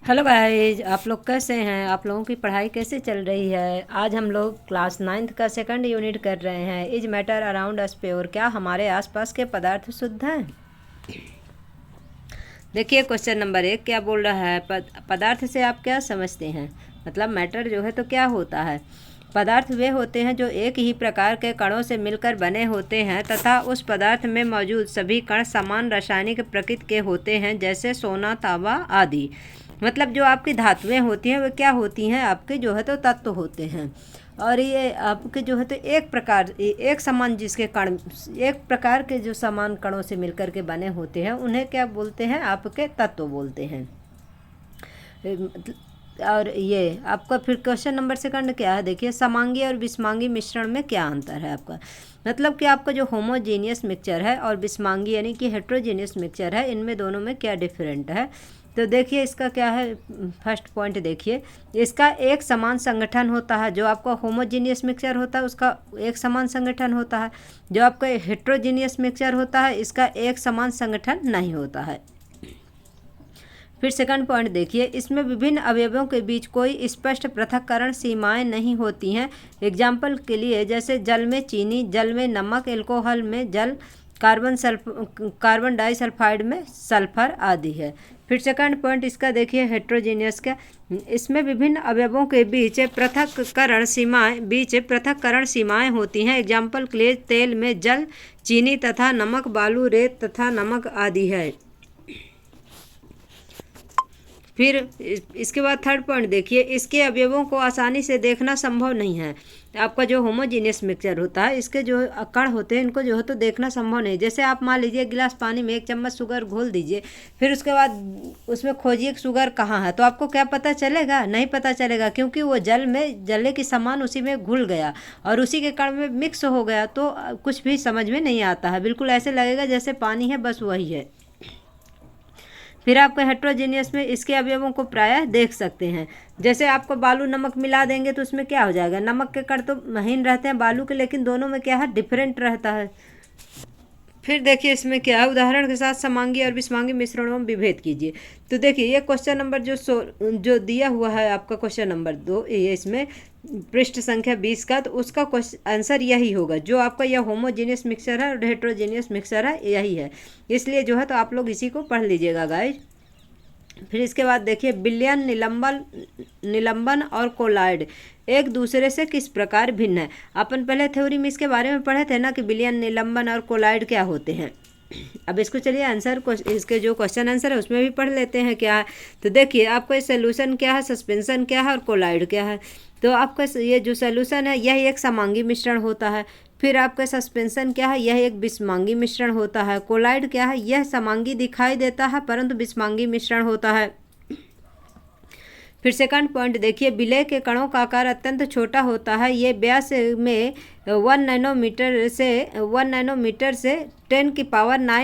Hello guys, आप लोग कैसे हैं? आप लोगों की पढ़ाई कैसे चल रही है? आज हम लोग क्लास 9th का सेकंड यूनिट कर रहे हैं। Is matter around us pure? क्या हमारे आसपास के पदार्थ शुद्ध हैं? देखिए क्वेश्चन नंबर 1 क्या बोल रहा है। पदार्थ से आप क्या समझते हैं? मतलब मैटर जो है तो क्या होता है? पदार्थ वे होते हैं जो एक ही प्रकार के कणों से मिलकर बने होते हैं तथा उस पदार्थ में मौजूद सभी कण समान रासायनिक प्रकृति के होते हैं, जैसे सोना, तांबा आदि। मतलब जो आपकी धातुएं होती हैं वे क्या होती हैं? आपके जो है तो तत्व होते हैं। और ये आपके जो है तो एक समान जिसके कण एक प्रकार के जो समान कणों से मिलकर के बने होते हैं उन्हें क्या बोलते हैं? आपके तत्व बोलते हैं। और ये आपका फिर क्वेश्चन नंबर सेकंड क्या है? देखिए, समांगी और विषमांगी मिश्रण में क्या अंतर है आपका? मतलब कि आपका जो होमोजीनियस मिक्सचर है और विषमांगी यानी कि हेट्रोजीनियस मिक्सचर है, इनमें दोनों में क्या डिफरेंट है? तो देखिए इसका क्या है। फर्स्ट पॉइंट देखिए, इसका एक समान संगठन होता है। जो आपका होमोजीनियस मिक्सचर होता है उसका एक समान संगठन होता है। जो आपका हेट्रोजीनियस मिक्सचर होता है इसका एक समान संगठन नहीं होता है। फिर सेकंड पॉइंट देखिए, इसमें विभिन्न अवयवों के बीच कोई स्पष्ट पृथक्करण सीमाएं नहीं होती हैं। एग्जाम्पल के लिए जैसे जल में चीनी, जल में नमक, एल्कोहल में जल, कार्बन डाइसल्फाइड में सल्फर आदि है। फिर सेकंड पॉइंट इसका देखिए हेट्रोजीनियस का, इसमें विभिन्न अवयवों के पृथक्करण सीमाएं होती हैं। एग्जाम्पल के लिए तेल में जल, चीनी तथा नमक, बालू, रेत तथा नमक आदि है। फिर इसके बाद थर्ड पॉइंट देखिए, इसके अवयवों को आसानी से देखना संभव नहीं है। आपका जो होमोजीनियस मिक्सचर होता है इसके जो कण होते हैं इनको जो है तो देखना संभव नहीं। जैसे आप मान लीजिए गिलास पानी में 1 चम्मच शुगर घोल दीजिए, फिर उसके बाद उसमें खोजिए शुगर कहाँ है, तो आपको क्या पता चलेगा? नहीं पता चलेगा, क्योंकि वो जले के समान उसी में घुल गया और उसी के कण में मिक्स हो गया, तो कुछ भी समझ में नहीं आता है। बिल्कुल ऐसे लगेगा जैसे पानी है, बस वही है। फिर आपको हेट्रोजीनियस में इसके अवयवों को प्रायः देख सकते हैं। जैसे आपको बालू नमक मिला देंगे तो उसमें क्या हो जाएगा? नमक के कण तो महीन रहते हैं बालू के, लेकिन दोनों में क्या है? डिफरेंट रहता है। फिर देखिए इसमें क्या है, उदाहरण के साथ समांगी और विषमांगी मिश्रणों में विभेद कीजिए। तो देखिए ये क्वेश्चन नंबर जो दिया हुआ है आपका क्वेश्चन नंबर 2, ये इसमें पृष्ठ संख्या 20 का, तो उसका आंसर यही होगा। जो आपका यह होमोजीनियस मिक्सचर है और हेट्रोजीनियस मिक्सचर है यही है, इसलिए जो है तो आप लोग इसी को पढ़ लीजिएगा गाइज। फिर इसके बाद देखिए, विलयन, निलंबन और कोलाइड एक दूसरे से किस प्रकार भिन्न है? अपन पहले थ्योरी में इसके बारे में पढ़े थे ना कि विलयन, निलंबन और कोलाइड क्या होते हैं। अब इसको चलिए आंसर इसके जो क्वेश्चन आंसर है उसमें भी पढ़ लेते हैं क्या है। तो देखिए आपको ये सोल्यूशन क्या है, सस्पेंशन क्या है और कोलाइड क्या है। तो आपका ये जो सोल्यूशन है यह एक समांगी मिश्रण होता है। फिर आपका सस्पेंशन क्या है? यह एक विषमांगी मिश्रण होता है। कोलाइड क्या है? यह समांगी दिखाई देता है परंतु विषमांगी मिश्रण होता है। फिर सेकंड पॉइंट देखिए, विलय के कणों का आकार अत्यंत छोटा होता है। ये व्यास में 1 नैनोमीटर से 10⁹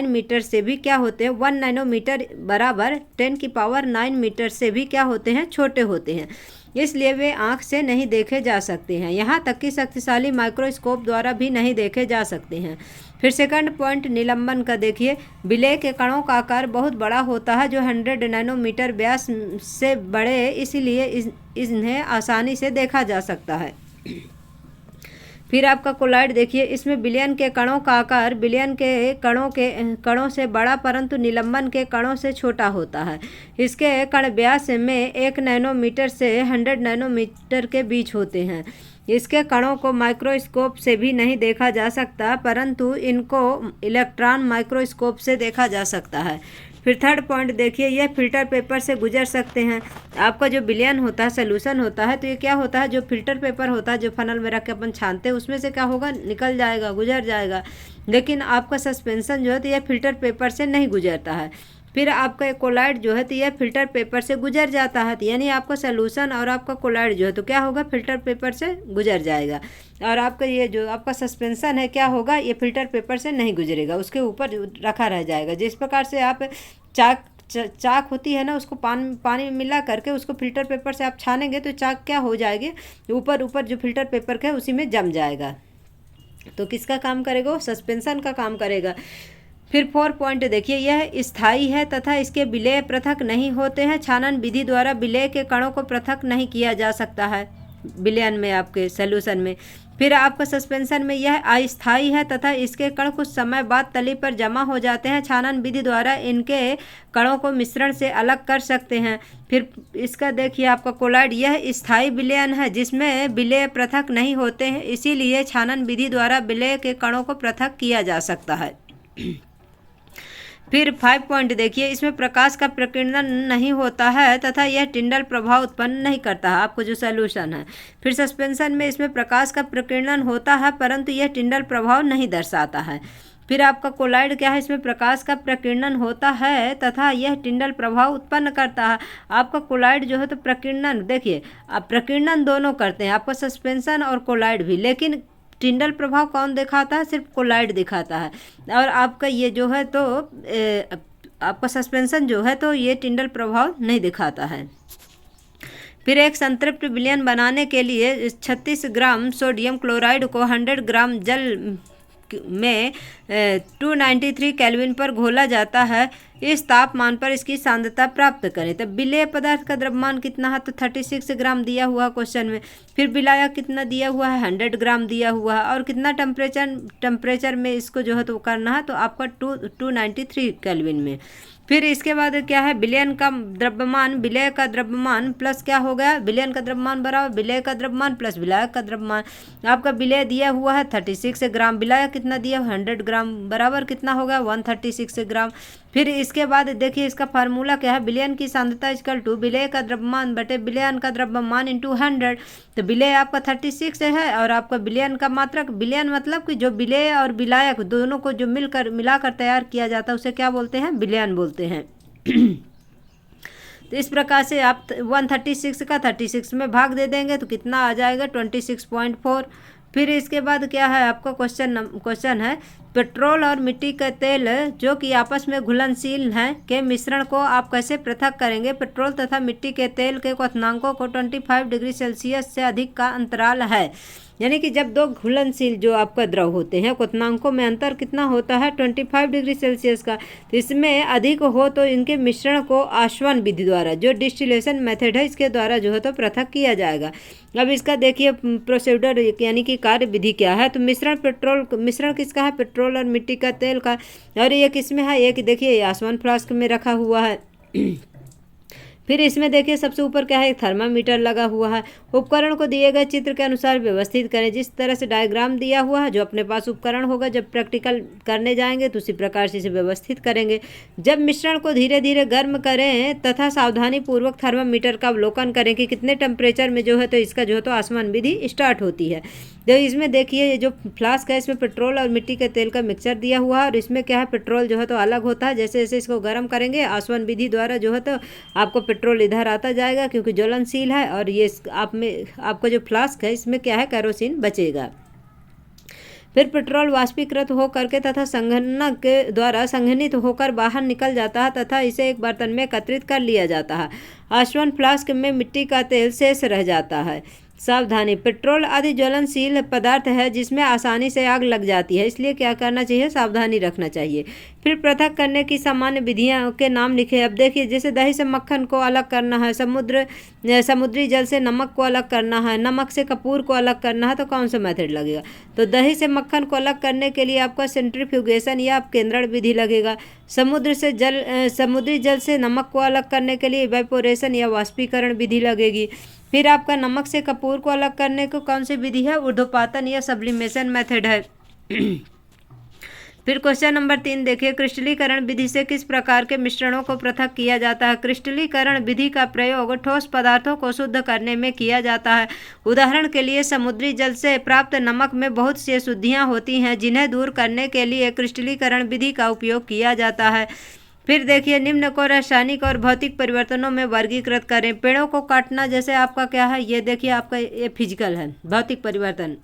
मीटर से भी क्या होते हैं? 1 नैनोमीटर बराबर 10⁹ मीटर से भी क्या होते हैं? छोटे होते हैं। इसलिए वे आँख से नहीं देखे जा सकते हैं, यहाँ तक कि शक्तिशाली माइक्रोस्कोप द्वारा भी नहीं देखे जा सकते हैं। फिर सेकंड पॉइंट निलंबन का देखिए, विलय के कणों का आकार बहुत बड़ा होता है जो 100 नैनोमीटर व्यास से बड़े, इसलिए इन्हें आसानी से देखा जा सकता है। फिर आपका कोलाइड देखिए, इसमें विलयन के कणों का आकार विलयन के कणों से बड़ा परंतु निलंबन के कणों से छोटा होता है। इसके कण व्यास में 1 नैनोमीटर से 100 नैनोमीटर के बीच होते हैं। इसके कणों को माइक्रोस्कोप से भी नहीं देखा जा सकता, परंतु इनको इलेक्ट्रॉन माइक्रोस्कोप से देखा जा सकता है। फिर थर्ड पॉइंट देखिए, यह फिल्टर पेपर से गुजर सकते हैं। आपका जो विलयन होता है, सोल्यूशन होता है, तो ये क्या होता है? जो फिल्टर पेपर होता है जो फनल में रख के अपन छानते हैं उसमें से क्या होगा? निकल जाएगा, गुजर जाएगा। लेकिन आपका सस्पेंशन जो है तो यह फिल्टर पेपर से नहीं गुजरता है। फिर आपका कोलाइड जो है तो यह फिल्टर पेपर से गुजर जाता है, यानी आपका सोल्यूशन और आपका कोलाइड जो है तो क्या होगा? फिल्टर पेपर से गुजर जाएगा। और आपका ये जो आपका सस्पेंशन है क्या होगा? ये फिल्टर पेपर से नहीं गुजरेगा, उसके ऊपर रखा रह जाएगा। जिस प्रकार से आप चाक होती है ना, उसको पानी में मिला करके उसको फिल्टर पेपर से आप छानेंगे तो चाक क्या हो जाएगी? ऊपर जो फिल्टर पेपर का है उसी में जम जाएगा। तो किसका काम करेगा? वो सस्पेंशन का काम करेगा। फिर 4 पॉइंट देखिए, यह स्थायी है तथा इसके विलेय पृथक नहीं होते हैं। छानन विधि द्वारा विलेय के कणों को पृथक नहीं किया जा सकता है विलयन में, आपके सॉल्यूशन में। फिर आपका सस्पेंशन में यह अस्थायी है तथा इसके कण कुछ समय बाद तली पर जमा हो जाते हैं। छानन विधि द्वारा इनके कणों को मिश्रण से अलग कर सकते हैं। फिर इसका देखिए आपका कोलॉइड, यह स्थायी विलयन है जिसमें विलेय पृथक नहीं होते हैं, इसीलिए छानन विधि द्वारा विलेय के कणों को पृथक किया जा सकता है। फिर 5 पॉइंट देखिए, इसमें प्रकाश का प्रकीर्णन नहीं होता है तथा यह टिंडल प्रभाव उत्पन्न नहीं करता है, आपको जो सॉल्यूशन है। फिर सस्पेंशन में इसमें प्रकाश का प्रकीर्णन होता है परंतु यह टिंडल प्रभाव नहीं दर्शाता है। फिर आपका कोलॉइड क्या है, इसमें प्रकाश का प्रकीर्णन होता है तथा यह टिंडल प्रभाव उत्पन्न करता है। आपका कोलॉइड जो है तो प्रकीर्णन, देखिए आप प्रकीर्णन दोनों करते हैं, आपका सस्पेंशन और कोलॉइड भी, लेकिन टिंडल प्रभाव कौन दिखाता है, सिर्फ कोलॉइड दिखाता है। और आपका ये जो है तो आपका सस्पेंशन जो है तो ये टिंडल प्रभाव नहीं दिखाता है। फिर एक संतृप्त विलयन बनाने के लिए 36 ग्राम सोडियम क्लोराइड को 100 ग्राम जल में 293 केल्विन पर घोला जाता है। इस तापमान पर इसकी सांद्रता प्राप्त करें। तब विलेय पदार्थ का द्रव्यमान कितना है, तो 36 ग्राम दिया हुआ क्वेश्चन में। फिर विलायक कितना दिया हुआ है, 100 ग्राम दिया हुआ है। और कितना टेम्परेचर में इसको जो है तो करना है, तो आपका 293 केल्विन में। फिर इसके बाद क्या है, विलयन का द्रव्यमान, विलेय का द्रव्यमान प्लस क्या हो गया, विलयन का द्रव्यमान बराबर विलेय का द्रव्यमान प्लस विलायक का द्रव्यमान। आपका विलेय दिया हुआ है 36 ग्राम, विलायक कितना दिया 100 ग्राम, बराबर कितना हो गया 136 ग्राम। फिर इसके बाद देखिए इसका फार्मूला क्या है, विलयन की सांद्रता इक्वल टू विलेय का द्रव्यमान बटे विलयन का द्रव्यमान इंटू 100। तो विलेय आपका 36 है और आपका विलयन का मात्रक, विलयन मतलब कि जो विलेय और विलायक दोनों को जो मिलाकर तैयार किया जाता है उसे क्या बोलते हैं, विलयन बोलते हैं। तो इस प्रकार से आप 136 का 36 में भाग दे देंगे तो कितना आ जाएगा 26.4। फिर इसके बाद क्या है आपका क्वेश्चन है, पेट्रोल और मिट्टी का तेल जो कि आपस में घुलनशील हैं के मिश्रण को आप कैसे पृथक करेंगे। पेट्रोल तथा मिट्टी के तेल के क्वथनांकों को 25 डिग्री सेल्सियस से अधिक का अंतराल है। यानी कि जब दो घुलनशील जो आपका द्रव होते हैं क्वथनांकों में अंतर कितना होता है 25 डिग्री सेल्सियस का। तो इसमें अधिक हो तो इनके मिश्रण को आसवन विधि द्वारा, जो डिस्टिलेशन मेथड है, इसके द्वारा जो है तो पृथक किया जाएगा। अब इसका देखिए प्रोसीडर यानी कि कार्य विधि क्या है। तो मिश्रण किसका है, पेट्रोल और मिट्टी का तेल का। और ये किसमें है, एक देखिए आसवन फ्लास्क में रखा हुआ है। फिर इसमें देखिए सबसे ऊपर क्या है, एक थर्मामीटर लगा हुआ है। उपकरण को दिए गए चित्र के अनुसार व्यवस्थित करें। जिस तरह से डायग्राम दिया हुआ है, जो अपने पास उपकरण होगा जब प्रैक्टिकल करने जाएंगे तो उसी प्रकार से इसे व्यवस्थित करेंगे। जब मिश्रण को धीरे धीरे गर्म करें तथा सावधानी पूर्वक थर्मामीटर का अवलोकन करें कि कितने टेम्परेचर में जो है तो इसका जो है तो आसमान विधि स्टार्ट होती है। तो इसमें देखिए ये जो फ्लास्क है इसमें पेट्रोल और मिट्टी के तेल का मिक्सचर दिया हुआ है और इसमें क्या है, पेट्रोल जो है तो अलग होता है। जैसे जैसे इसको गर्म करेंगे आसवन विधि द्वारा जो है तो आपको पेट्रोल इधर आता जाएगा क्योंकि ज्वलनशील है। और ये आपका जो फ्लास्क है इसमें क्या है, केरोसिन बचेगा। फिर पेट्रोल वाष्पीकृत हो करके तथा संघनक के द्वारा संघनित होकर बाहर निकल जाता है तथा इसे एक बर्तन में एकत्रित कर लिया जाता है। आसवन फ्लास्क में मिट्टी का तेल शेष रह जाता है। सावधानी, पेट्रोल आदि ज्वलनशील पदार्थ है जिसमें आसानी से आग लग जाती है, इसलिए क्या करना चाहिए, सावधानी रखना चाहिए। फिर पृथक करने की सामान्य विधियां के नाम लिखे। अब देखिए जैसे दही से मक्खन को अलग करना है, समुद्री जल से नमक को अलग करना है, नमक से कपूर को अलग करना है, तो कौन सा मेथड लगेगा। तो दही से मक्खन को अलग करने के लिए आपका सेंट्रीफ्यूगेशन या केंद्रण विधि लगेगा। समुद्री जल से नमक को अलग करने के लिए इवेपोरेशन या वाष्पीकरण विधि लगेगी। फिर आपका नमक से कपूर को अलग करने को कौन सी विधि है, ऊर्ध्वपातन या सब्लिमेशन मेथड है। फिर क्वेश्चन नंबर 3 देखिए, क्रिस्टलीकरण विधि से किस प्रकार के मिश्रणों को पृथक किया जाता है। क्रिस्टलीकरण विधि का प्रयोग ठोस पदार्थों को शुद्ध करने में किया जाता है। उदाहरण के लिए समुद्री जल से प्राप्त नमक में बहुत सी अशुद्धियां होती हैं जिन्हें दूर करने के लिए क्रिस्टलीकरण विधि का उपयोग किया जाता है। फिर देखिए निम्न को रासायनिक और भौतिक परिवर्तनों में वर्गीकृत करें। पेड़ों को काटना जैसे आपका क्या है, ये देखिए आपका ये फिजिकल है, भौतिक परिवर्तन।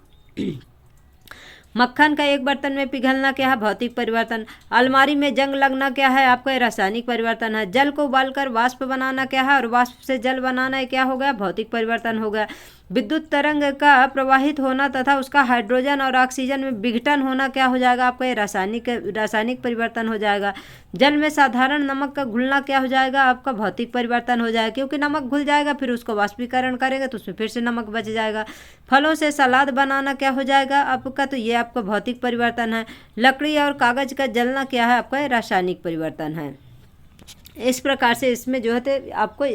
मक्खन का एक बर्तन में पिघलना क्या है, भौतिक परिवर्तन। अलमारी में जंग लगना क्या है, आपका रासायनिक परिवर्तन है। जल को उबालकर वाष्प बनाना क्या है और वाष्प से जल बनाना क्या हो गया, भौतिक परिवर्तन हो गया। विद्युत तरंग का प्रवाहित होना तथा उसका हाइड्रोजन और ऑक्सीजन में विघटन होना क्या हो जाएगा आपका, ये रासायनिक परिवर्तन हो जाएगा। जल में साधारण नमक का घुलना क्या हो जाएगा आपका, भौतिक परिवर्तन हो जाएगा, क्योंकि नमक घुल जाएगा फिर उसको वाष्पीकरण करेंगे तो उसमें फिर से नमक बच जाएगा। फलों से सलाद बनाना क्या हो जाएगा आपका, तो ये आपका भौतिक परिवर्तन है। लकड़ी और कागज का जलना क्या है आपका, रासायनिक परिवर्तन है। इस प्रकार से इसमें जो है आपको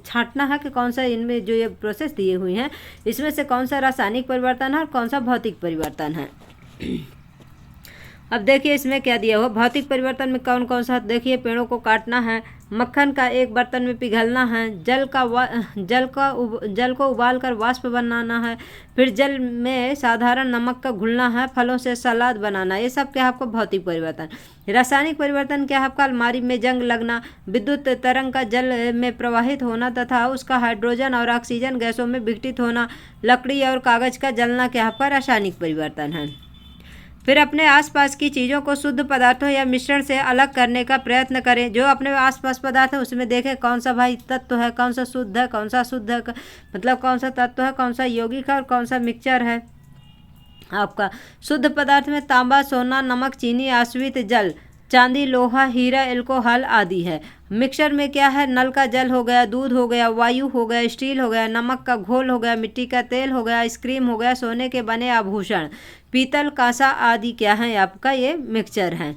छांटना है कि कौन सा इनमें जो ये प्रोसेस दिए हुई हैं इसमें से कौन सा रासायनिक परिवर्तन है और कौन सा भौतिक परिवर्तन है। अब देखिए इसमें क्या दिया हुआ, भौतिक परिवर्तन में कौन कौन सा, देखिए पेड़ों को काटना है, मक्खन का एक बर्तन में पिघलना है, जल को उबाल कर वाष्प बनाना है, फिर जल में साधारण नमक का घुलना है, फलों से सलाद बनाना, ये सब क्या है आपको भौतिक परिवर्तन। रासायनिक परिवर्तन क्या है आपका, अलमारी में जंग लगना, विद्युत तरंग का जल में प्रवाहित होना तथा उसका हाइड्रोजन और ऑक्सीजन गैसों में विघटित होना, लकड़ी और कागज का जलना क्या आपका रासायनिक परिवर्तन है। फिर अपने आसपास की चीज़ों को शुद्ध पदार्थों या मिश्रण से अलग करने का प्रयत्न करें। जो अपने आसपास पदार्थ है उसमें देखें कौन सा भाई तत्व है, कौन सा शुद्ध है, कौन सा अशुद्ध है, मतलब कौन सा तत्व है, कौन सा यौगिक है और कौन सा मिक्सचर है आपका। शुद्ध पदार्थ में तांबा, सोना, नमक, चीनी, आश्रित जल, चांदी, लोहा, हीरा, एल्कोहल आदि है। मिक्सचर में क्या है, नल का जल हो गया, दूध हो गया, वायु हो गया, स्टील हो गया, नमक का घोल हो गया, मिट्टी का तेल हो गया, आइसक्रीम हो गया, सोने के बने आभूषण, पीतल, कांसा आदि क्या है आपका, ये मिक्सचर है,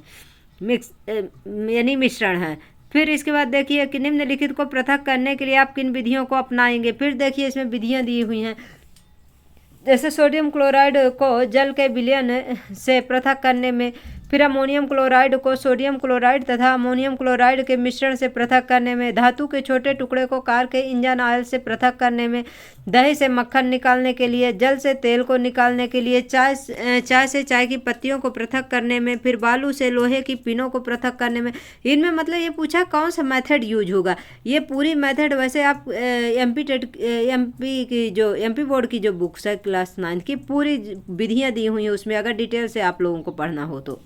यानी मिश्रण है। फिर इसके बाद देखिए कि निम्नलिखित को पृथक करने के लिए आप किन विधियों को अपनाएंगे। फिर देखिए इसमें विधियाँ दी हुई हैं, जैसे सोडियम क्लोराइड को जल के विलयन से पृथक करने में, फिर अमोनियम क्लोराइड को सोडियम क्लोराइड तथा अमोनियम क्लोराइड के मिश्रण से पृथक करने में, धातु के छोटे टुकड़े को कार के इंजन ऑयल से पृथक करने में, दही से मक्खन निकालने के लिए, जल से तेल को निकालने के लिए, चाय से चाय की पत्तियों को पृथक करने में, फिर बालू से लोहे की पिनों को पृथक करने में। इनमें मतलब ये पूछा कौन सा मेथड यूज होगा। ये पूरी मेथड वैसे आप एमपी बोर्ड की जो बुक्स है क्लास 9 की पूरी विधियाँ दी हुई हैं, उसमें अगर डिटेल से आप लोगों को पढ़ना हो तो।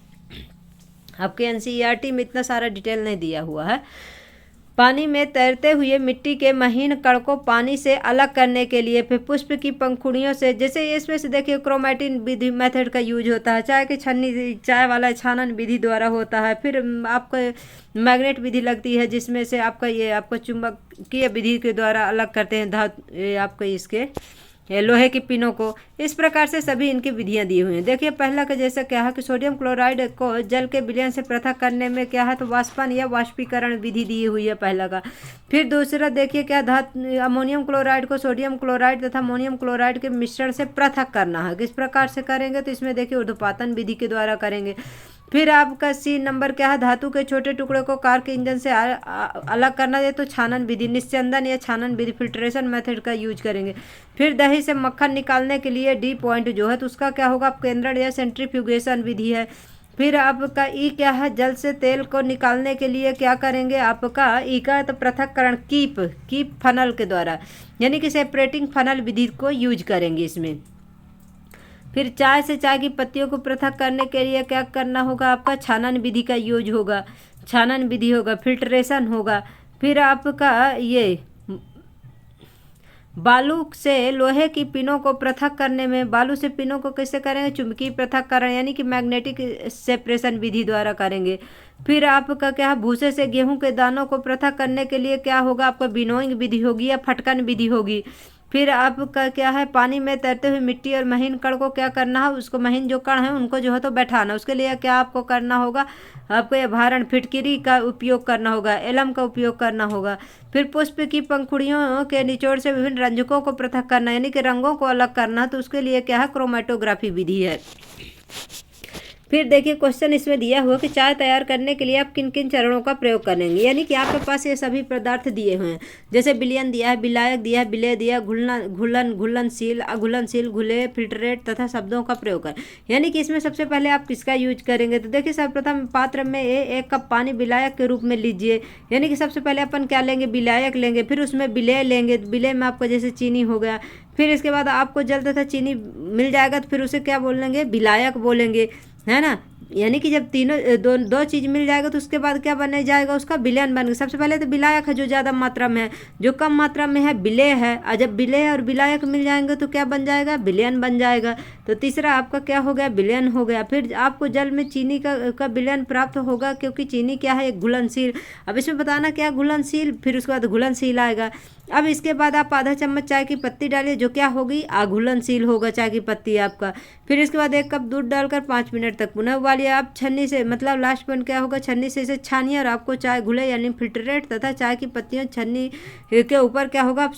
आपके एनसीईआरटी में इतना सारा डिटेल नहीं दिया हुआ है। पानी में तैरते हुए मिट्टी के महीन कण को पानी से अलग करने के लिए, फिर पुष्प की पंखुड़ियों से, जैसे इसमें से देखिए क्रोमैटिन विधि मेथड का यूज होता है, चाय की छन्नी, चाय वाला छानन विधि द्वारा होता है। फिर आपका मैग्नेट विधि लगती है जिसमें से आपका ये आपको चुंबकीय विधि के द्वारा अलग करते हैं धातु आपको इसके लोहे की पिनों को। इस प्रकार से सभी इनकी विधियां दी हुई हैं। देखिए पहला का जैसा क्या है कि सोडियम क्लोराइड को जल के विलयन से पृथक करने में क्या है तो वाष्पन या वाष्पीकरण विधि दी हुई है पहला का। फिर दूसरा देखिए क्या अमोनियम क्लोराइड को सोडियम क्लोराइड तथा अमोनियम क्लोराइड के मिश्रण से पृथक करना है। किस प्रकार से करेंगे तो इसमें देखिए ऊर्ध्वपातन विधि के द्वारा करेंगे। फिर आपका सी नंबर क्या है, धातु के छोटे टुकड़े को कार के इंजन से अलग करना है तो छानन विधि, निस्यंदन या छानन विधि, फिल्ट्रेशन मेथड का यूज करेंगे। फिर दही से मक्खन निकालने के लिए डी पॉइंट जो है तो उसका क्या होगा, केंद्रण या सेंट्रीफ्यूगेशन विधि है। फिर आपका ई क्या है, जल से तेल को निकालने के लिए क्या करेंगे आपका ई का तो पृथक्करण कीप फनल के द्वारा, यानी कि सेपरेटिंग फनल विधि को यूज करेंगे इसमें। फिर चाय से चाय की पत्तियों को पृथक करने के लिए क्या करना होगा, आपका छानन विधि का यूज होगा, छानन विधि होगा, फिल्ट्रेशन होगा। फिर आपका ये बालू से लोहे की पिनों को पृथक करने में, बालू से पिनों को कैसे करेंगे, चुंबकीय पृथक्करण यानी कि मैग्नेटिक सेपरेशन विधि द्वारा करेंगे। फिर आपका क्या है, भूसे से गेहूं के दानों को पृथक करने के लिए क्या होगा, आपका विनोइंग विधि होगी या फटकन विधि होगी। फिर आपका क्या है, पानी में तैरते हुए मिट्टी और महीन कण को क्या करना है, उसको महीन जो कण है उनको जो है तो बैठाना, उसके लिए क्या आपको करना होगा, आपको ये भारण फिटकिरी का उपयोग करना होगा, एलम का उपयोग करना होगा। फिर पुष्प की पंखुड़ियों के निचोड़ से विभिन्न रंजकों को पृथक करना यानी कि रंगों को अलग करना, तो उसके लिए क्या है क्रोमेटोग्राफी विधि है। फिर देखिए क्वेश्चन इसमें दिया हुआ कि चाय तैयार करने के लिए आप किन किन चरणों का प्रयोग करेंगे, यानी कि आपके पास ये सभी पदार्थ दिए हुए हैं, जैसे विलयन दिया है, विलायक दिया है, विलय दिया, घुलनशील, अघुलनशील, घुले, फिल्ट्रेट तथा शब्दों का प्रयोग कर, यानी कि इसमें सबसे पहले आप किसका यूज करेंगे। तो देखिए सर्वप्रथम पात्र में 1 कप पानी विलायक के रूप में लीजिए, यानी कि सबसे पहले अपन क्या लेंगे, विलायक लेंगे, फिर उसमें विलय लेंगे, विलय में आपको जैसे चीनी हो गया, फिर इसके बाद आपको जल तथा चीनी मिल जाएगा तो फिर उसे क्या बोलेंगे, विलायक बोलेंगे, है ना। यानी कि जब तीनों दो दो चीज़ मिल जाएगा तो उसके बाद क्या बने जाएगा, उसका विलयन बन गया। सबसे पहले तो विलायक है जो ज़्यादा मात्रा में है, जो कम मात्रा में है विलेय है, और जब विलेय और विलायक मिल जाएंगे तो क्या बन जाएगा, विलयन बन जाएगा। तो तीसरा आपका क्या हो गया, विलयन हो गया। फिर आपको जल में चीनी का विलयन प्राप्त होगा, क्योंकि चीनी क्या है, एक घुलनशील। अब इसमें बताना क्या घुलनशील, फिर उसके बाद घुलनशील आएगा। अब इसके बाद आप आधा चम्मच चाय की पत्ती डालिए, जो क्या होगी, अघुलनशील होगा चाय की पत्ती आपका। फिर इसके बाद 1 कप दूध डालकर 5 मिनट तक पुनः उबालिए। आप छन्नी से, मतलब लास्ट पॉइंट क्या होगा, छन्नी से इसे छानिए और आपको चाय घुले यानी फिल्टरेट तथा चाय की पत्तियों छन्नी के ऊपर क्या होगा,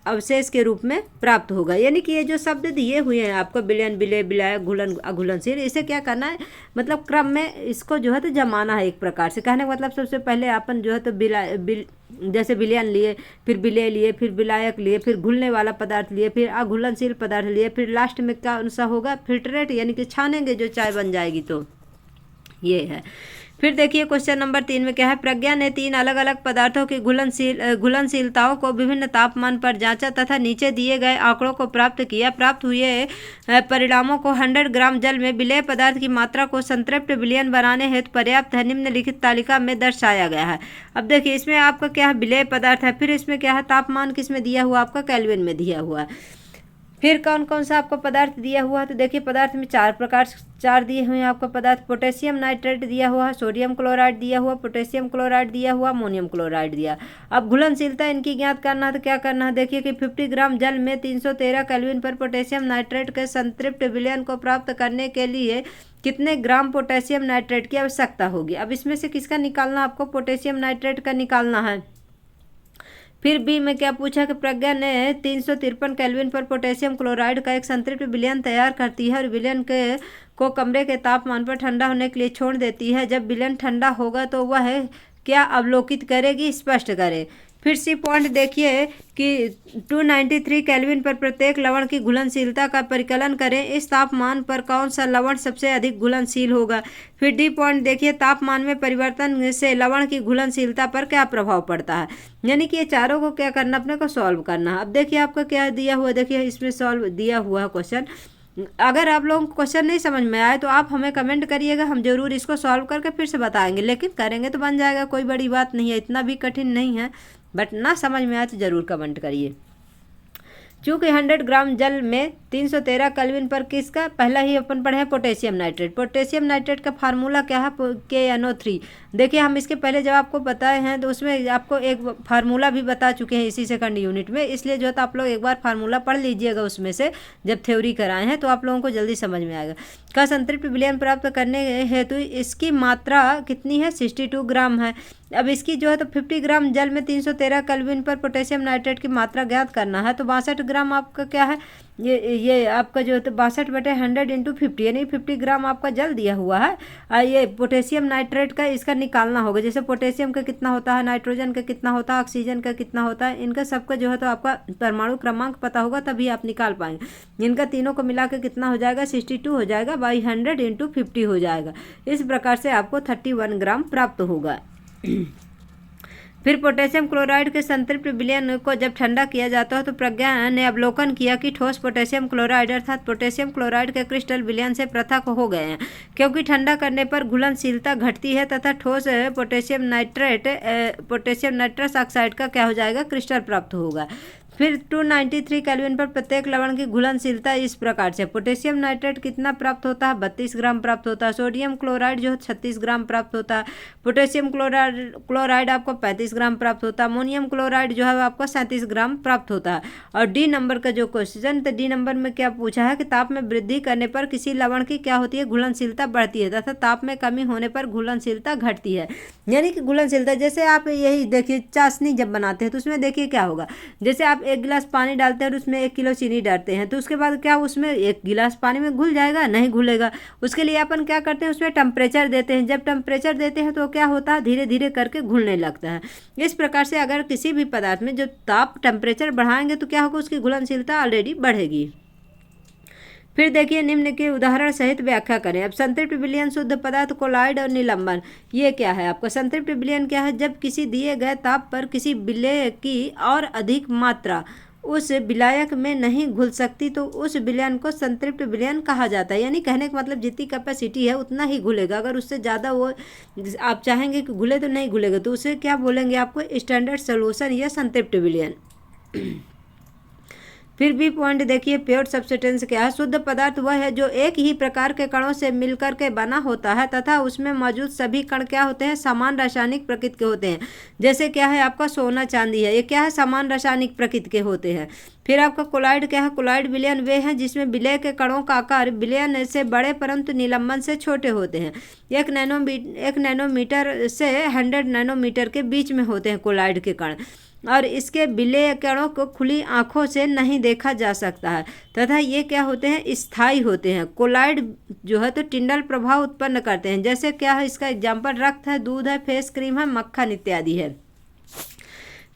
अवशेष के रूप में प्राप्त होगा। यानी कि ये जो शब्द दिए हुए हैं आपको, विलयन, विलेय, विलायक, घुलन, अघुलनशील, इसे क्या करना है, मतलब क्रम में इसको जो है तो जमाना है एक प्रकार से। कहने का मतलब सबसे पहले अपन जो है तो जैसे विलयन लिए, फिर विलेय लिए, फिर विलायक लिए, फिर घुलने वाला पदार्थ लिए, फिर अघुलनशील पदार्थ लिए, फिर लास्ट में क्या सा होगा, फिल्टरेट, यानी कि छानेंगे जो चाय बन जाएगी। तो ये है। फिर देखिए क्वेश्चन नंबर 3 में क्या है, प्रज्ञा ने 3 अलग अलग पदार्थों की घुलनशीलताओं को विभिन्न तापमान पर जांचा तथा नीचे दिए गए आंकड़ों को प्राप्त किया। प्राप्त हुए परिणामों को 100 ग्राम जल में विलेय पदार्थ की मात्रा को संतृप्त विलयन बनाने हेतु पर्याप्त है, निम्नलिखित तालिका में दर्शाया गया है। अब देखिए इसमें आपका क्या है, विलेय पदार्थ है, फिर इसमें क्या है, तापमान किसमें दिया हुआ, आपका केल्विन में दिया हुआ है। फिर कौन कौन सा आपको पदार्थ दिया हुआ है, तो देखिए पदार्थ में 4 प्रकार 4 दिए हुए हैं आपका पदार्थ। पोटेशियम नाइट्रेट दिया हुआ है, सोडियम क्लोराइड दिया हुआ, पोटेशियम क्लोराइड दिया हुआ, अमोनियम क्लोराइड दिया। अब घुलनशीलता इनकी ज्ञात करना है, तो क्या करना है, देखिए कि 50 ग्राम जल में 313 केल्विन पर पोटेशियम नाइट्रेट के संतृप्त विलयन को प्राप्त करने के लिए कितने ग्राम पोटेशियम नाइट्रेट की आवश्यकता होगी। अब इसमें से किसका निकालना, आपको पोटेशियम नाइट्रेट का निकालना है। फिर बी में क्या पूछा कि प्रज्ञा ने 353 केल्विन पर पोटेशियम क्लोराइड का एक संतृप्त विलयन तैयार करती है और विलयन को कमरे के तापमान पर ठंडा होने के लिए छोड़ देती है। जब विलयन ठंडा होगा तो वह क्या अवलोकित करेगी, स्पष्ट करे। फिर सी पॉइंट देखिए कि 293 केल्विन पर प्रत्येक लवण की घुलनशीलता का परिकलन करें, इस तापमान पर कौन सा लवण सबसे अधिक घुलनशील होगा। फिर डी पॉइंट देखिए, तापमान में परिवर्तन से लवण की घुलनशीलता पर क्या प्रभाव पड़ता है। यानी कि ये चारों को क्या करना, अपने को सॉल्व करना है। अब देखिए आपका क्या दिया हुआ, देखिए इसमें सॉल्व दिया हुआ है क्वेश्चन। अगर आप लोगों को क्वेश्चन नहीं समझ में आए तो आप हमें कमेंट करिएगा, हम जरूर इसको सॉल्व करके फिर से बताएंगे, लेकिन करेंगे तो बन जाएगा, कोई बड़ी बात नहीं है, इतना भी कठिन नहीं है। बट ना समझ में आए तो ज़रूर कमेंट करिए। चूँकि 100 ग्राम जल में 313 केल्विन पर किसका, पहला ही अपन पढ़े हैं पोटेशियम नाइट्रेट। पोटेशियम नाइट्रेट का फार्मूला क्या है, KNO3। देखिए हम इसके पहले जब आपको बताए हैं तो उसमें आपको एक फार्मूला भी बता चुके हैं इसी सेकंड यूनिट में, इसलिए जो है तो आप लोग एक बार फार्मूला पढ़ लीजिएगा उसमें से, जब थ्योरी कराए हैं तो आप लोगों को जल्दी समझ में आएगा। का संतृप्त विलयन प्राप्त करने हेतु इसकी मात्रा कितनी है, 62 ग्राम है। अब इसकी जो है तो 50 ग्राम जल में 313 केल्विन पर पोटेशियम नाइट्रेट की मात्रा ज्ञात करना है। तो 62 ग्राम आपका क्या है, ये आपका जो है तो 62/100 × 50, यानी 50 ग्राम आपका जल दिया हुआ है। ये पोटेशियम नाइट्रेट का इसका निकालना होगा। जैसे पोटेशियम का कितना होता है, नाइट्रोजन का कितना होता है, ऑक्सीजन का कितना होता है, इनका सबका जो है तो आपका परमाणु क्रमांक पता होगा तभी आप निकाल पाएंगे। इनका तीनों को मिला के कितना हो जाएगा, 62 हो जाएगा, 100 × 50 हो जाएगा। इस प्रकार से आपको 31 ग्राम प्राप्त होगा। फिर पोटेशियम क्लोराइड के संतृप्त विलयन को जब ठंडा किया जाता है तो प्रज्ञा ने अवलोकन किया कि ठोस पोटेशियम क्लोराइड अर्थात पोटेशियम क्लोराइड के क्रिस्टल विलयन से पृथक हो गए हैं, क्योंकि ठंडा करने पर घुलनशीलता घटती है तथा ठोस पोटेशियम नाइट्रस ऑक्साइड का क्या हो जाएगा, क्रिस्टल प्राप्त होगा। फिर 293 केल्विन पर प्रत्येक लवण की घुलनशीलता इस प्रकार से, पोटेशियम नाइट्रेट कितना प्राप्त होता है, 32 ग्राम प्राप्त होता है। सोडियम क्लोराइड जो है 36 ग्राम प्राप्त होता है। पोटेशियम क्लोराइड आपको 35 ग्राम प्राप्त होता है। अमोनियम क्लोराइड जो है आपको 37 ग्राम प्राप्त होता है। और डी नंबर का जो क्वेश्चन, तो डी नंबर में क्या पूछा है कि ताप में वृद्धि करने पर किसी लवण की क्या होती है, घुलनशीलता बढ़ती है तथा ताप में कमी होने पर घुलनशीलता घटती है। यानी कि घुलनशीलता, जैसे आप यही देखिए चाशनी जब बनाते हैं तो उसमें देखिए क्या होगा, जैसे आप 1 गिलास पानी डालते हैं और उसमें 1 किलो चीनी डालते हैं तो उसके बाद क्या उसमें 1 गिलास पानी में घुल जाएगा, नहीं घुलेगा। उसके लिए अपन क्या करते हैं, उसमें टेम्परेचर देते हैं। जब टेम्परेचर देते हैं तो क्या होता है, धीरे धीरे करके घुलने लगता है। इस प्रकार से अगर किसी भी पदार्थ में जो ताप टेम्परेचर बढ़ाएंगे तो क्या होगा, उसकी घुलनशीलता ऑलरेडी बढ़ेगी। फिर देखिए निम्न के उदाहरण सहित व्याख्या करें। अब संतृप्त विलयन शुद्ध पदार्थ कोलाइड और निलंबन, ये क्या है आपका संतृप्त विलयन क्या है, जब किसी दिए गए ताप पर किसी विलेय की और अधिक मात्रा उस विलायक में नहीं घुल सकती तो उस विलयन को संतृप्त विलयन कहा जाता है। यानी कहने का मतलब जितनी कैपेसिटी है उतना ही घुलेगा, अगर उससे ज़्यादा वो आप चाहेंगे कि घुले तो नहीं घुलेगा, तो उसे क्या बोलेंगे आपको, स्टैंडर्ड सोल्यूशन या संतृप्त विलयन। फिर बी पॉइंट देखिए, प्योर सब्सटेंस क्या है। शुद्ध पदार्थ वह है जो एक ही प्रकार के कणों से मिलकर के बना होता है तथा उसमें मौजूद सभी कण क्या होते हैं, समान रासायनिक प्रकृति के होते हैं। जैसे क्या है आपका सोना चांदी है, ये क्या है, समान रासायनिक प्रकृति के होते हैं। फिर आपका कोलाइड क्या है, कोलाइड विलयन वे हैं जिसमें विलय के कणों का आकार विलयन से बड़े परंतु निलंबन से छोटे होते हैं। 1 नैनोमीटर से 100 नैनोमीटर के बीच में होते हैं कोलाइड के कण, और इसके विलय कणों को खुली आंखों से नहीं देखा जा सकता है तथा ये क्या होते हैं, स्थायी होते हैं। कोलाइड जो है तो टिंडल प्रभाव उत्पन्न करते हैं। जैसे क्या है, इसका एग्जाम्पल रक्त है, दूध है, फेस क्रीम है, मक्खन इत्यादि है।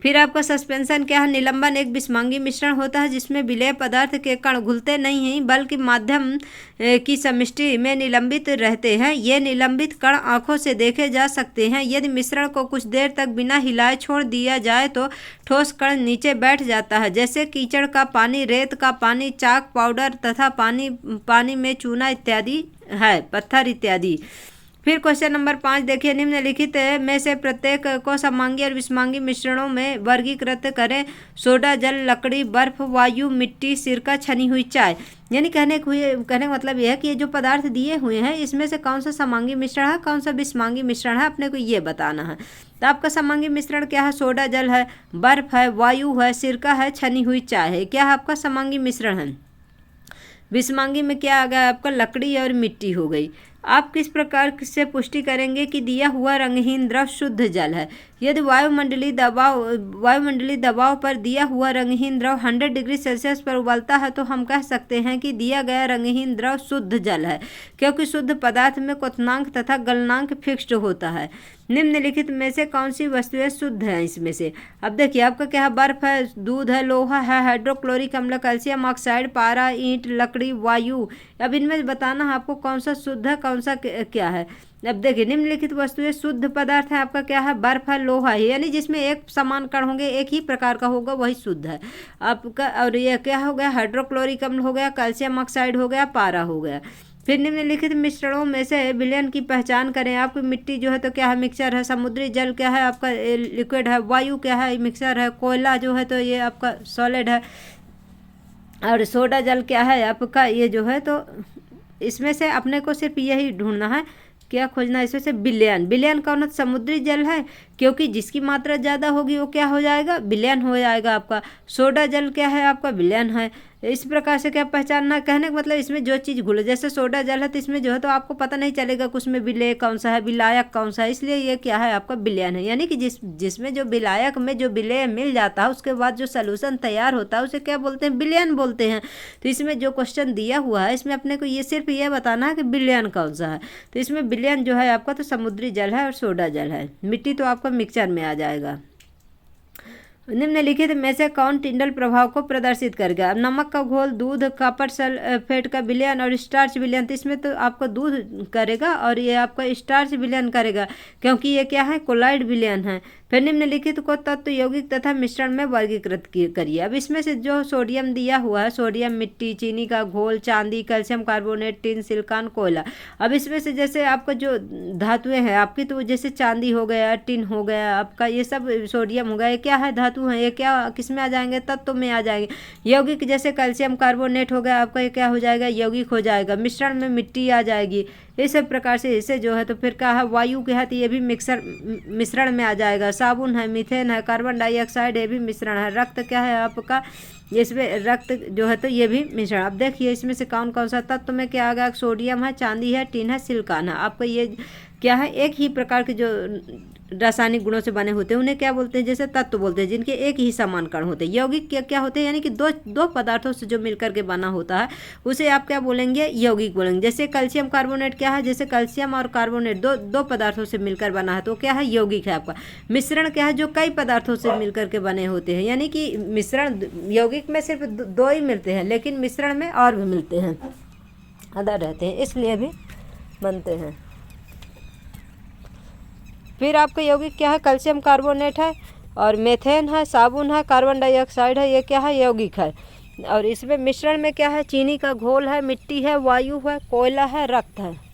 फिर आपका सस्पेंशन क्या है, निलंबन एक विषमांगी मिश्रण होता है जिसमें विलेय पदार्थ के कण घुलते नहीं हैं बल्कि माध्यम की समष्टि में निलंबित रहते हैं। ये निलंबित कण आंखों से देखे जा सकते हैं। यदि मिश्रण को कुछ देर तक बिना हिलाए छोड़ दिया जाए तो ठोस कण नीचे बैठ जाता है, जैसे कीचड़ का पानी, रेत का पानी, चाक पाउडर तथा पानी में चूना इत्यादि है, पत्थर इत्यादि। फिर क्वेश्चन नंबर 5 देखिए, निम्नलिखित में से प्रत्येक को सममांगी और विषमांगी मिश्रणों में वर्गीकृत करें। सोडा, जल, लकड़ी, बर्फ, वायु, मिट्टी, सिरका, छनी हुई चाय। यानी कहने का मतलब यह है कि ये जो पदार्थ दिए हुए हैं इसमें से कौन सा सममांगी मिश्रण है, कौन सा विषमांगी मिश्रण है, अपने को ये बताना है। तो आपका सममांगी मिश्रण क्या है, सोडा जल है, बर्फ है, वायु है, सिरका है, छनी हुई चाय है। क्या है आपका सममांगी मिश्रण है। विषमांगी में क्या आ गया आपका, लकड़ी और मिट्टी हो गई। आप किस प्रकार से पुष्टि करेंगे कि दिया हुआ रंगहीन द्रव शुद्ध जल है। यदि वायुमंडलीय दबाव पर दिया हुआ रंगहीन द्रव 100 डिग्री सेल्सियस पर उबलता है तो हम कह सकते हैं कि दिया गया रंगहीन द्रव शुद्ध जल है, क्योंकि शुद्ध पदार्थ में क्वथनांक तथा गलनांक फिक्स्ड होता है। निम्नलिखित में से कौन सी वस्तुएं शुद्ध हैं इसमें से। अब देखिए आपका क्या है, बर्फ है, दूध है, लोहा है, हाइड्रोक्लोरिक अम्ल, कैल्शियम ऑक्साइड, पारा, ईंट, लकड़ी, वायु। अब इनमें बताना है आपको कौन सा शुद्ध है, कौन सा क्या है। अब देखिए, निम्नलिखित वस्तुएं शुद्ध पदार्थ है आपका क्या है, बर्फ है, लोहा है, यानी जिसमें एक समान कण होंगे, एक ही प्रकार का होगा, वही शुद्ध है आपका। और ये क्या हो गया, हाइड्रोक्लोरिक अम्ल हो गया, कैल्शियम ऑक्साइड हो गया, पारा हो गया। फिर निम्नलिखित मिश्रणों में से विलयन की पहचान करें। आपकी मिट्टी जो है तो क्या है, मिक्सचर है। समुद्री जल क्या है आपका, लिक्विड है। वायु क्या है, मिक्सचर है। कोयला जो है तो ये आपका सॉलिड है। और सोडा जल क्या है आपका, ये जो है तो इसमें से अपने को सिर्फ यही ढूंढना है, क्या खोजना, इसमें से विलयन। विलयन कौन है, समुद्री जल है, क्योंकि जिसकी मात्रा ज़्यादा होगी वो क्या हो जाएगा, विलयन हो जाएगा आपका। सोडा जल क्या है आपका, विलयन है। इस प्रकार से क्या पहचानना, कहने का मतलब इसमें जो चीज़ घुले, जैसे सोडा जल है तो इसमें जो है तो आपको पता नहीं चलेगा कि उसमें विलेय कौन सा है, विलायक कौन सा है, इसलिए ये क्या है आपका विलयन है। यानी कि जिसमें जो विलायक में जो विलेय मिल जाता है उसके बाद जो सॉल्यूशन तैयार होता है उसे क्या बोलते हैं, विलयन बोलते हैं। तो इसमें जो क्वेश्चन दिया हुआ है इसमें अपने को ये सिर्फ ये बताना है कि विलयन कौन सा है। तो इसमें विलयन जो है आपका तो समुद्री जल है और सोडा जल है। मिट्टी तो आपका मिक्सचर में आ जाएगा। निम्नलिखित में से कौन टिंडल प्रभाव को प्रदर्शित करेगा। नमक का घोल, दूध, कॉपर सल्फेट का विलयन और स्टार्च विलयन। तो इसमें तो आपका दूध करेगा और ये आपका स्टार्च विलयन करेगा, क्योंकि ये क्या है, कोलाइड विलयन है। फिर निम्नलिखित को तत्व यौगिक तथा मिश्रण में वर्गीकृत करिए। अब इसमें से जो सोडियम दिया हुआ है, सोडियम, मिट्टी, चीनी का घोल, चांदी, कैल्शियम कार्बोनेट, टिन, सिलिकॉन, कोयला। अब इसमें से जैसे आपका जो धातुएं हैं आपकी, तो जैसे चांदी हो गया, टिन हो गया आपका, ये सब सोडियम हो गया, ये क्या है, धातु है। ये क्या किस में आ जाएंगे, तत्व में आ जाएंगे। यौगिक जैसे कैल्शियम कार्बोनेट हो गया आपका, ये क्या हो जाएगा, यौगिक हो जाएगा। मिश्रण में मिट्टी आ जाएगी। इस प्रकार से इसे जो है तो फिर क्या है, वायु के है तो ये भी मिश्रण में आ जाएगा। साबुन है, मीथेन है, कार्बन डाइऑक्साइड, ये भी मिश्रण है। रक्त क्या है आपका, इसमें रक्त जो है तो ये भी मिश्रण। अब देखिए इसमें से कौन कौन सा तत्व में क्या आ गया, सोडियम है, चांदी है, टिन है, सिलिकॉन है। आपका ये क्या है, एक ही प्रकार के जो रासायनिक गुणों से बने होते हैं उन्हें क्या बोलते हैं, जैसे तत्व बोलते हैं, जिनके एक ही समान कण होते हैं। यौगिक क्या क्या होते हैं, यानी कि दो पदार्थों से जो मिलकर के बना होता है उसे आप क्या बोलेंगे, यौगिक बोलेंगे। जैसे कैल्शियम कार्बोनेट क्या है, जैसे कैल्शियम और कार्बोनेट दो पदार्थों से मिलकर बना है तो क्या है, यौगिक है आपका। मिश्रण क्या है, जो कई पदार्थों से मिलकर के बने होते हैं, यानी कि मिश्रण यौगिक में सिर्फ दो ही मिलते हैं, लेकिन मिश्रण में और भी मिलते हैं, अदर रहते हैं, इसलिए भी बनते हैं। फिर आपका यौगिक क्या है, कैल्शियम कार्बोनेट है और मेथेन है, साबुन है, कार्बन डाइऑक्साइड है, ये क्या है, यौगिक है। और इसमें मिश्रण में क्या है, चीनी का घोल है, मिट्टी है, वायु है, कोयला है, रक्त है।